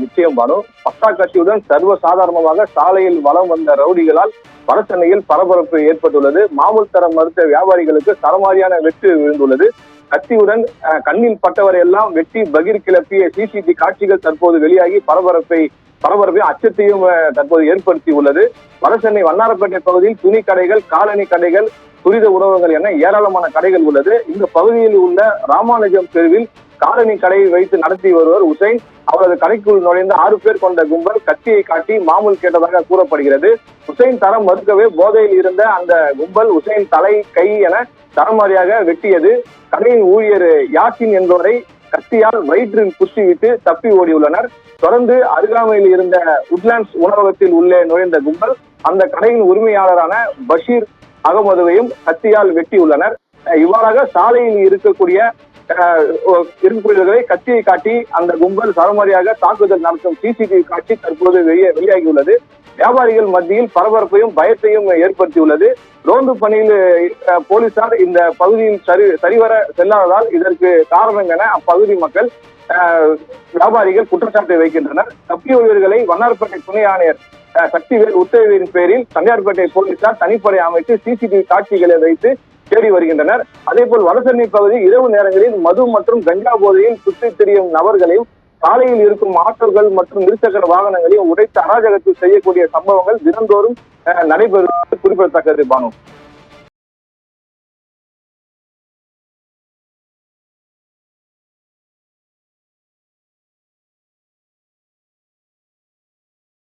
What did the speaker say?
நிச்சயம் பானு. பட்டா கட்சியுடன் சர்வசாதாரணமாக சாலையில் வலம் வந்த ரவுடிகளால் வடசென்னையில் பரபரப்பு ஏற்பட்டுள்ளது. மாமூல் தரம் மறுத்த வியாபாரிகளுக்கு சரமாரியான வெட்டு விழுந்துள்ளது. கத்தியுடன் கண்ணில் பட்டவரை எல்லாம் வெட்டி பகிர் கிளப்பிய சிசிடிவி காட்சிகள் தற்போது வெளியாகி பரபரப்பை அச்சத்தையும் தற்போது ஏற்படுத்தி உள்ளது. வடசென்னை வண்ணாரப்பேட்டை பகுதியில் துணி கடைகள், காலனி கடைகள், துரித உணவகங்கள் என ஏராளமான கடைகள் உள்ளது. இந்த பகுதியில் உள்ள ராமானுஜம் தெருவில் காலனி கடையை வைத்து நடத்தி வருவர் உசைன். அவரது கடைக்குள் நுழைந்த 6 பேர் கொண்ட கும்பல் கத்தியை காட்டி மாமூல் கேட்டதாக கூறப்படுகிறது. உசைன் தரம் மறுக்கவே போதையில் இருந்த அந்த கும்பல் உசைன் தலை, கை என தரமாரியாக வெட்டியது. கடையின் ஊழியர் யாசின் என்பவரை கத்தியால் வயிற்றில் குத்திவிட்டு தப்பி ஓடியுள்ளனர். தொடர்ந்து அருகாமையில் இருந்த உட்லாண்ட்ஸ் உணவகத்தில் உள்ளே நுழைந்த கும்பல் அந்த கடையின் உரிமையாளரான பஷீர் அகமதுவையும் கத்தியால் வெட்டியுள்ளனர். இவ்வாறாக சாலையில் இருக்கக்கூடியவர்களை கத்தியை காட்டி அந்த கும்பல் சரமாரியாக தாக்குதல் நடத்தும் சிசிடிவி காட்சி தற்போது வெளியாகியுள்ளது. வியாபாரிகள் மத்தியில் பரபரப்பையும் பயத்தையும் ஏற்படுத்தியுள்ளது. ரோந்து பணியில் போலீசார் இந்த பகுதியில் சரிவர செல்லாததால் இதற்கு காரணம் என அப்பகுதி மக்கள், வியாபாரிகள் குற்றச்சாட்டை வைக்கின்றனர். தப்பியோடியவர்களை வண்ணாரப்பேட்டை துணை ஆணையர் சக்திவேல் உத்தரவின் பேரில் தண்டையார்பேட்டை போலீசார் தனிப்படை அமைத்து சிசிடிவி காட்சிகளை வைத்து தேடி வருகின்றனர். அதேபோல் வடசென்னை பகுதி இரவு நேரங்களில் மது மற்றும் கஞ்சா போதையில் சுற்றித் திரியும் நபர்களையும் சாலையில் இருக்கும் ஆட்டோக்கள் மற்றும் இருசக்கர வாகனங்களையும் உடைத்து அராஜகத்தில் செய்யக்கூடிய சம்பவங்கள் தினந்தோறும் நடைபெறுவது குறிப்பிடத்தக்கது பானு.